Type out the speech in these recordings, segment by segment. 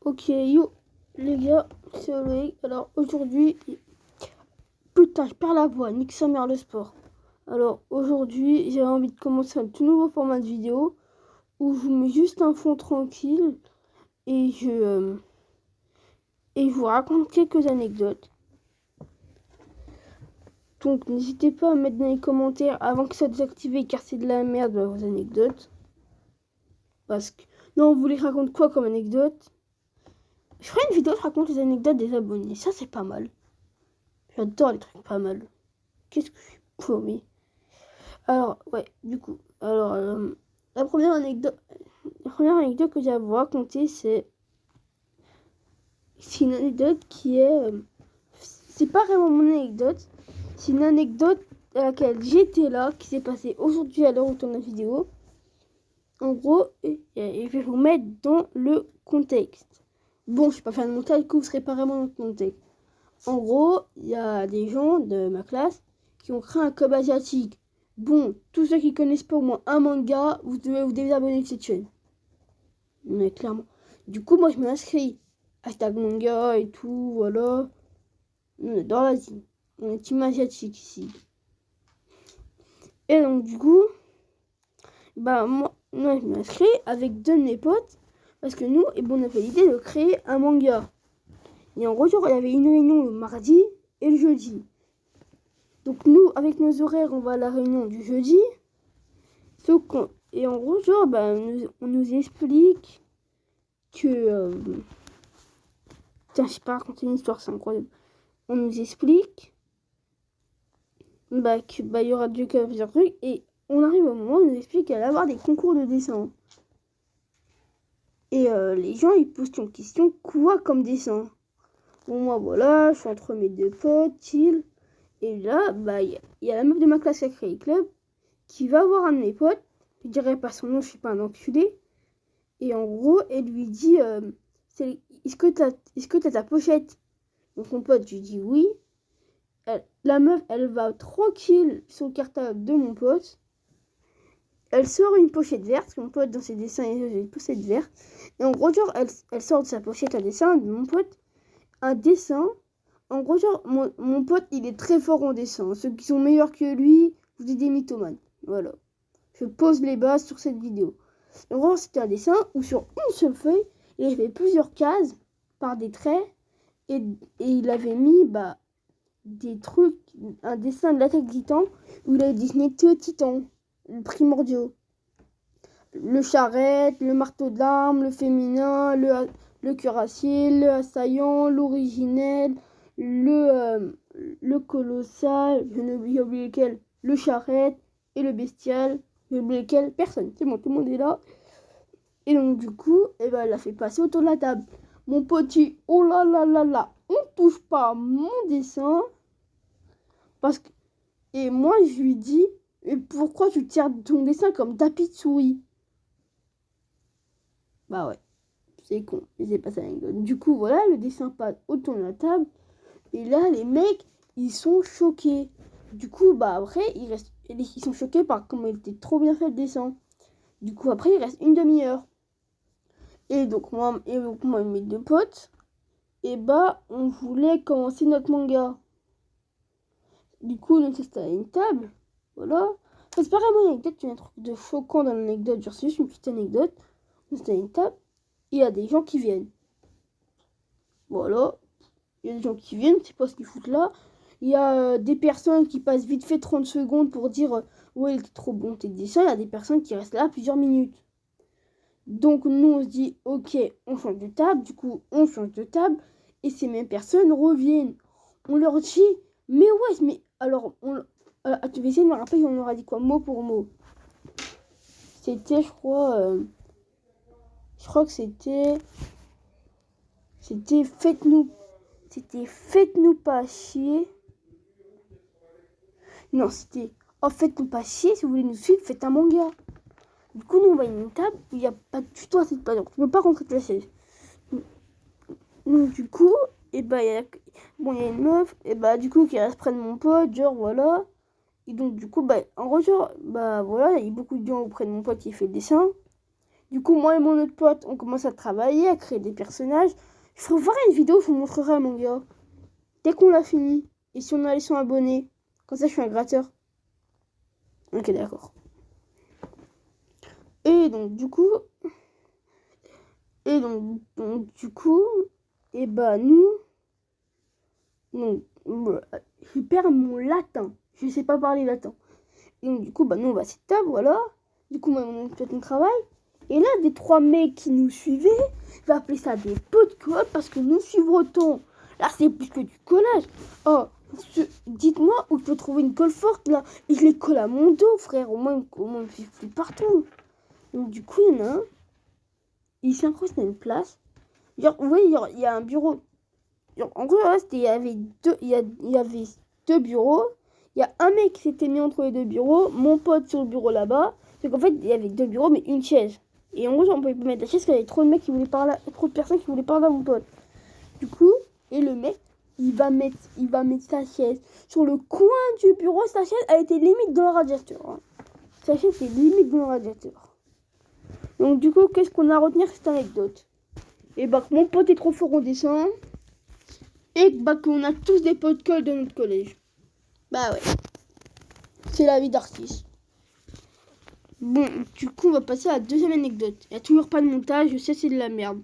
Ok, yo, les gars, c'est Loïc. Alors aujourd'hui, putain, je perds la voix, nique sa mère le sport. Alors aujourd'hui, j'ai envie de commencer un tout nouveau format de vidéo où je vous mets juste un fond tranquille et je vous raconte quelques anecdotes. Donc n'hésitez pas à mettre dans les commentaires avant que ça soit désactivé car c'est de la merde vos anecdotes. Parce que non, vous voulez raconter quoi comme anecdote? Je ferai une vidéo, je raconte les anecdotes des abonnés. Ça c'est pas mal. J'adore les trucs pas mal. Qu'est-ce que je suis paumé. Alors, ouais, du coup. Alors, la première anecdote que j'ai à vous raconter, c'est une anecdote qui est... c'est pas vraiment mon anecdote. C'est une anecdote à laquelle j'étais là, qui s'est passée aujourd'hui à l'heure où on tourne la vidéo. En gros, je vais vous mettre dans le contexte. Bon, je suis pas fan de montage, du coup, vous serez pas vraiment dans le contexte. En gros, il y a des gens de ma classe qui ont créé un club asiatique. Bon, tous ceux qui connaissent pas au moins un manga, vous devez vous désabonner de cette chaîne. Mais clairement. Du coup, moi, je m'inscris. Hashtag manga et tout, voilà. On est dans l'Asie. On est team asiatique ici. Et donc, du coup, bah, moi je m'inscris avec deux de mes potes. Parce que nous, on avait l'idée de créer un manga. Et en gros, il y avait une réunion le mardi et le jeudi. Donc nous, avec nos horaires, on va à la réunion du jeudi. Et en gros, genre, on nous explique que... Tiens, je sais pas raconter une histoire, c'est incroyable. On nous explique il y aura plusieurs trucs. Et on arrive au moment où on nous explique qu'il va y avoir des concours de dessin. Et les gens, ils posent une question, quoi comme dessin? Bon, moi, voilà, je suis entre mes deux potes, chill. Et là, il y a la meuf de ma classe qui a créé le club qui va voir un de mes potes. Je dirais pas son nom, je suis pas un enculé. Et en gros, elle lui dit est-ce que t'as ta pochette? Donc mon pote, je lui dis oui. La meuf, elle va tranquille sur le cartable de mon pote. Elle sort une pochette verte, parce que mon pote, dans ses dessins, il a une pochette verte. Et en gros, genre, elle sort de sa pochette un dessin de mon pote. Un dessin. En gros, genre, mon pote, il est très fort en dessin. Ceux qui sont meilleurs que lui, vous êtes des mythomanes. Voilà. Je pose les bases sur cette vidéo. En gros, c'était un dessin où sur une seule feuille, il avait plusieurs cases par des traits. Et il avait mis des trucs, un dessin de l'attaque titan où il avait dessiné deux titans primordiaux. Le charrette, le marteau d'armes, le féminin, le cuirassier, le assaillant, l'originel, le colossal, je n'ai oublié lequel, le charrette et le bestial, j'ai oublié lequel, personne, c'est bon, tout le monde est là. Et donc du coup, elle a fait passer autour de la table. Mon petit, oh là là là là, on touche pas à mon dessin. Parce que... Et moi, je lui dis, et pourquoi tu tires ton dessin comme tapis de souris? Bah ouais, c'est con, mais c'est pas ça l'anecdote. Du coup, voilà, le dessin passe autour de la table. Et là, les mecs, ils sont choqués. Du coup, après, ils sont choqués par comment il était trop bien fait le dessin. Du coup, après, il reste une demi-heure. Et donc, moi et mes deux potes, on voulait commencer notre manga. Du coup, on était à une table. Voilà. Enfin, c'est pas vraiment une anecdote, il y a un truc de choquant dans l'anecdote. Genre, c'est juste une petite anecdote. On était à une table. Il y a des gens qui viennent. Voilà. Il y a des gens qui viennent, je sais pas ce qu'ils foutent là. Il y a des personnes qui passent vite fait 30 secondes pour dire ouais, il était trop bon tes dessins. Il y a des personnes qui restent là plusieurs minutes. Donc nous on se dit ok, on change de table. Du coup on change de table. Et ces mêmes personnes reviennent. On leur dit mais ouais, mais alors tu vas essayer de me rappeler, on leur a dit quoi mot pour mot. C'était je crois que c'était faites-nous pas chier. Non, c'était oh, faites-nous pas chier, si vous voulez nous suivre, faites un manga. Du coup, nous, on va à une table où il n'y a pas du tout assez de place. Tu ne peux pas rentrer de la chaise. Donc, du coup, il y a une meuf, du coup, qui reste près de mon pote, genre, voilà. Et donc, du coup, en gros, genre, voilà, il y a beaucoup de gens auprès de mon pote qui fait le dessin. Du coup, moi et mon autre pote, on commence à travailler, à créer des personnages. Je ferai une vidéo, je vous montrerai mon gars. Dès qu'on l'a fini. Et si on a les 100 abonnés. Comme ça, je suis un gratteur. Ok, d'accord. Et donc, du coup... Et bah, nous... Donc, je perds mon latin. Je sais pas parler latin. Et donc, du coup, bah, nous, on va s'y table, voilà. Du coup, moi, on travaille. Et là, des 3 mecs qui nous suivaient, je vais appeler ça des pots de colle parce que nous suivre autant. Là, c'est plus que du collage. Oh, dites-moi où je peux trouver une colle forte, là. Et je les colle à mon dos, frère. Au moins, je suis plus partout. Donc, du coup, il y en a un. Il s'incruste dans une place. Genre, vous voyez, il y a un bureau. Genre, en gros, là, il y avait deux bureaux. Il y a un mec qui s'était mis entre les deux bureaux. Mon pote sur le bureau là-bas. C'est qu'en fait, il y avait 2 bureaux, mais une chaise. Et en gros, on pouvait pas mettre la chaise parce qu'il y avait trop de mecs qui voulaient parler, trop de personnes qui voulaient parler à mon pote. Du coup, et le mec, il va mettre sa chaise sur le coin du bureau. Sa chaise a été limite dans le radiateur. Hein. Sa chaise est limite dans le radiateur. Donc du coup, qu'est-ce qu'on a à retenir cette anecdote? Et bah, mon pote est trop fort en dessin. Et bah, qu'on a tous des pots de colle dans notre collège. Bah ouais. C'est la vie d'artiste. Bon, du coup, on va passer à la deuxième anecdote. Il n'y a toujours pas de montage, je sais, c'est de la merde.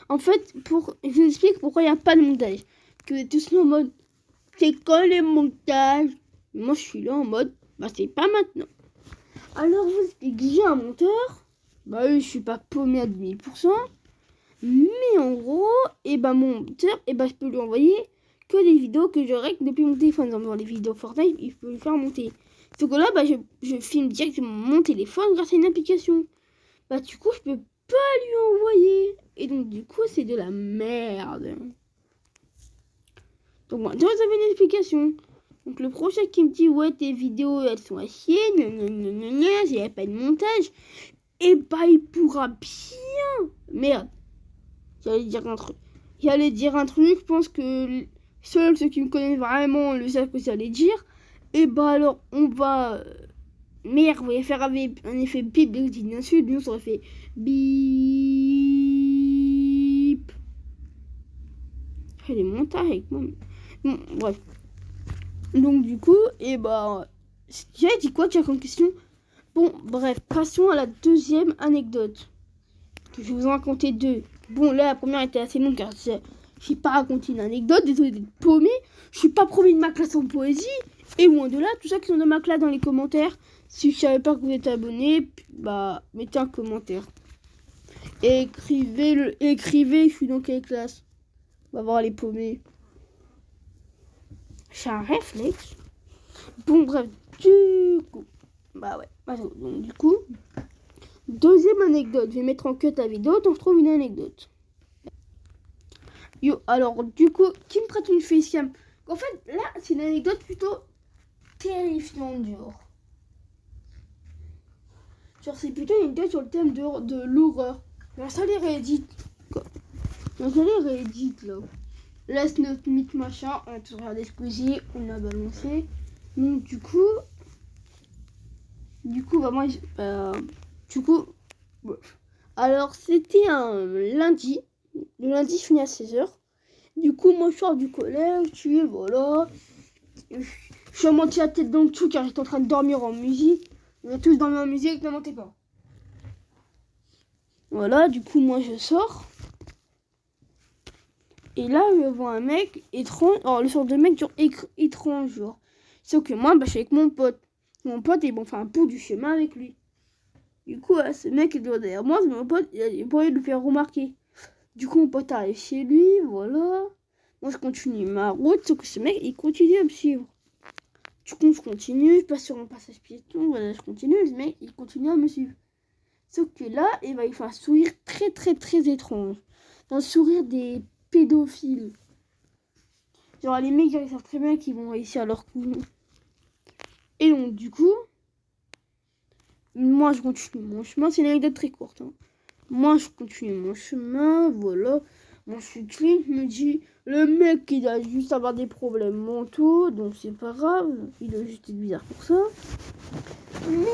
En fait, je vous explique pourquoi il n'y a pas de montage. Que vous êtes tous en mode, c'est quand les montages? Moi, je suis là en mode, bah, c'est pas maintenant. Alors, vous explique que j'ai un monteur. Bah oui, je suis pas paumé à 2000%. Mais en gros, et bah, mon monteur, et bah, je peux lui envoyer que des vidéos que je règle depuis mon téléphone. Dans les vidéos Fortnite, il peut le faire monter. Sauf que là, bah, je filme directement mon téléphone grâce à une application. Bah, du coup, je peux pas lui envoyer. Et donc, du coup, c'est de la merde. Donc, maintenant, vous avez une explication. Donc, le prochain qui me dit, ouais, tes vidéos, elles sont à chier, il n'y a pas de montage, et bah, il pourra bien. Merde. J'allais dire un truc. Je pense que seuls ceux qui me connaissent vraiment le savent que j'allais dire. Et bah, alors, on va. Merde, on va faire avec un effet bip dès que je dis une insulte. Nous, ça aurait fait bip. Je fais des montages avec moi. Bon, bref. Donc, du coup, et bah. J'avais dit quoi, tu as comme question? Bon, bref, passons à la deuxième anecdote. Je vais vous en raconter 2. Bon, là, la première était assez longue car je n'ai pas raconté une anecdote. Désolé d'être paumé. Je suis pas premier de ma classe en poésie. Et loin de là, tous ceux qui sont dans ma classe dans les commentaires, si je savais pas que vous êtes abonné, bah, mettez un commentaire. Et écrivez, je suis dans quelle classe? On va voir les paumés. J'ai un réflexe. Bon, bref, du coup. Bah ouais, donc du coup. Deuxième anecdote, je vais mettre en cut la vidéo, donc je trouve une anecdote. Yo, alors du coup, qui me prête une facecam? En fait, là, c'est une anecdote plutôt terrifiante, genre. Genre, c'est plutôt une anecdote sur le thème de l'horreur. J'ai installé Reddit. J'ai installé Reddit, là. Last Note Myth, machin, on a tout regardé Squeezie, on a balancé. Donc, du coup, bah, moi, alors, c'était un lundi. Le lundi, je finis à 16h. Du coup, moi, je sors du collège, voilà. Je suis monté la tête dans le trou car j'étais en train de dormir en musique. On a tous dormi en musique, ne mentez pas. Voilà, du coup, moi, je sors. Et là, je vois un mec étrange. Alors, le sort de mec, genre, étrange, genre. Sauf que moi, bah, je suis avec mon pote. Mon pote, et bon, enfin, un bout du chemin avec lui. Du coup, ce mec est derrière moi, mon pote, il a pas envie de le faire remarquer. Du coup, mon pote arrive chez lui, voilà. Moi, je continue ma route, sauf que ce mec, il continue à me suivre. Du coup, je continue, je passe sur un passage piéton, voilà, je continue, le mec, il continue à me suivre. Sauf que là, il fait un sourire très, très, très étrange. Un sourire des pédophiles. Genre, les mecs, ils savent très bien qu'ils vont réussir leur coup. Et donc, du coup, moi, je continue mon chemin. C'est une anecdote très courte. Hein. Moi, je continue mon chemin, voilà. Mon cycliste me dit, le mec, il a juste avoir des problèmes mentaux, donc c'est pas grave. Il doit juste être bizarre pour ça. Mais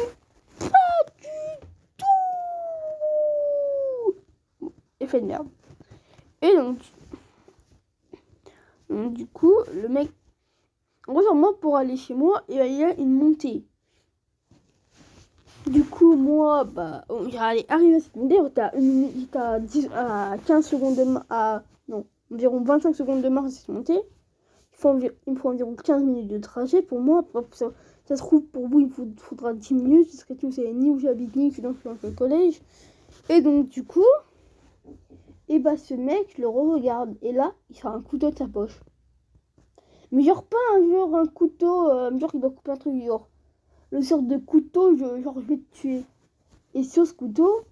pas du tout. effet de merde. Et donc du coup, le mec, en gros, moi, pour aller chez moi, il y a une montée. Du coup, moi, j'allais arriver à cette montée, j'étais à 15 secondes environ 25 secondes de marche à cette montée. Il me faut environ 15 minutes de trajet pour moi. Ça se trouve, pour vous, il me faudra 10 minutes, parce que vous savez ni où j'habite, ni où je suis dans le collège. Et donc, du coup, ce mec, je le re-regarde, et là, il sort un couteau de sa poche. Mais genre pas un couteau, genre il doit couper un truc, genre le sort de couteau, je vais te tuer. Et sur ce couteau,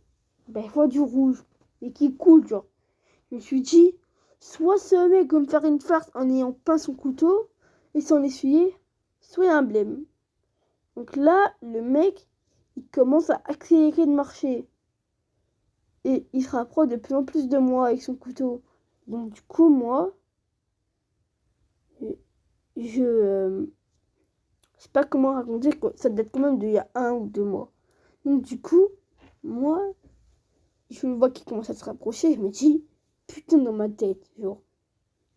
il voit du rouge, et qui coule, genre. Je me suis dit, soit ce mec va me faire une farce en ayant peint son couteau, et s'en essuyer, soit il y a un blême. Donc là, le mec, il commence à accélérer de marcher. Et il se rapproche de plus en plus de moi avec son couteau. Donc du coup, moi, je sais pas comment raconter, ça date quand même d'il y a 1 ou 2 mois. Donc du coup, moi, je vois qu'il commence à se rapprocher, je me dis, putain, dans ma tête, genre,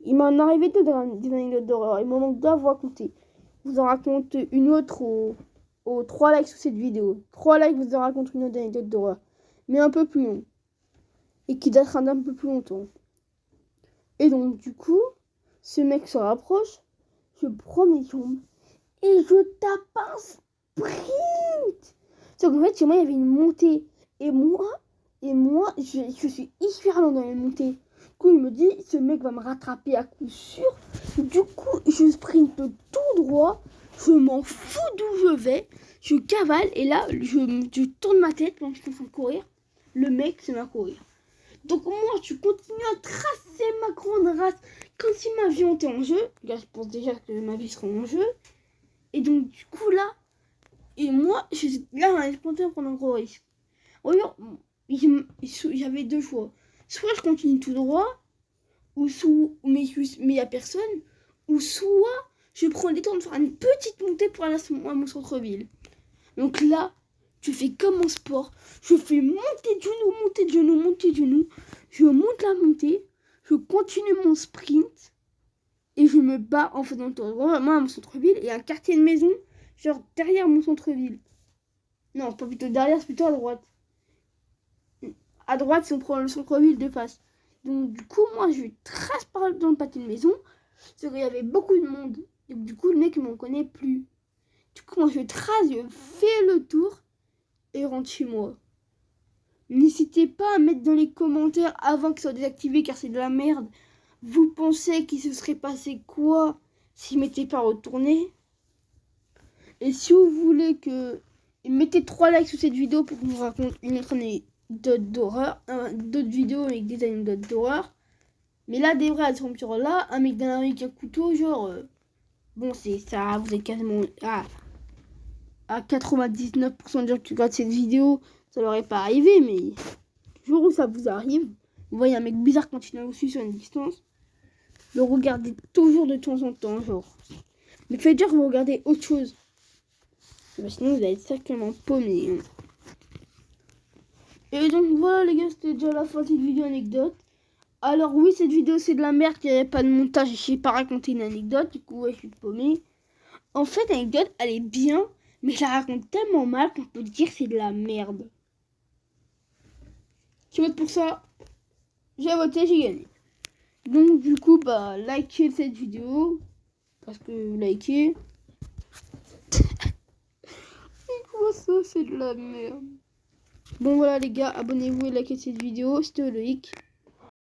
il m'en est arrivé des anecdotes d'horreur, il m'en manque deux à vous raconter. Je vous en raconte une autre aux 3 likes sous cette vidéo. 3 likes, vous en raconte une autre anecdote d'horreur, mais un peu plus long, et qui datera d'un peu plus longtemps. Et donc du coup, ce mec se rapproche, je prends mes jambes, et je tape un sprint. Sauf qu'en fait, chez moi, il y avait une montée. Et moi, je suis hyper lent dans les montées. Du coup, il me dit, ce mec va me rattraper à coup sûr. Du coup, je sprinte tout droit. Je m'en fous d'où je vais. Je cavale. Et là, je tourne ma tête quand je suis en train de courir. Le mec se met à courir. Donc moi, je continue à tracer ma grande race comme si ma vie était en jeu. Là, je pense déjà que ma vie sera en jeu. Et donc, du coup, là, là, je comptais prendre un gros risque. Regarde, j'avais 2 choix. Soit je continue tout droit, mais il n'y a personne, ou soit je prends le temps de faire une petite montée pour aller à mon centre-ville. Donc là, je fais comme en sport. Je fais monter de genoux, monter de genoux, monter de genoux. Je monte la montée, je continue mon sprint, et je me bats en faisant le tour droit à mon centre-ville, et un quartier de maison, genre derrière mon centre-ville. Non, pas plutôt derrière, c'est plutôt à droite. À droite, si on prend le centre-ville de face. Donc du coup, moi, je trace dans le pâté de maison, parce qu'il y avait beaucoup de monde. Et du coup, le mec ne m'en connaît plus. Du coup, moi, je trace, je fais le tour, et rentre chez moi. N'hésitez pas à mettre dans les commentaires avant que ça soit désactivé, car c'est de la merde. Vous pensez qu'il se serait passé quoi s'il m'était pas retourné? Et si vous voulez que... mettez 3 likes sous cette vidéo pour que je vous raconte une autre anecdote d'horreur. D'autres vidéos avec des anecdotes d'horreur. Mais là, des vraies aventures là. Un mec dans la rue avec un couteau, genre... bon, c'est ça, vous êtes quasiment... à 99% de gens qui regardent cette vidéo, ça leur est pas arrivé, mais... le jour où ça vous arrive, vous voyez un mec bizarre continuer vous suivre sur une distance, le regardez toujours de temps en temps, genre. Mais faites dire que vous regardez autre chose. Sinon, vous allez être sacrément paumé. Et donc, voilà, les gars, c'était déjà la fin de cette vidéo anecdote. Alors, oui, cette vidéo, c'est de la merde, il n'y avait pas de montage, je sais pas raconter une anecdote, du coup, ouais, je suis paumé. En fait, l'anecdote, elle est bien, mais je la raconte tellement mal qu'on peut dire que c'est de la merde. Qui vote pour ça? J'ai voté, j'ai gagné. Donc, du coup, likez cette vidéo. Parce que likez. Et quoi ça, c'est de la merde. Bon, voilà, les gars, abonnez-vous et likez cette vidéo. C'était Loïc.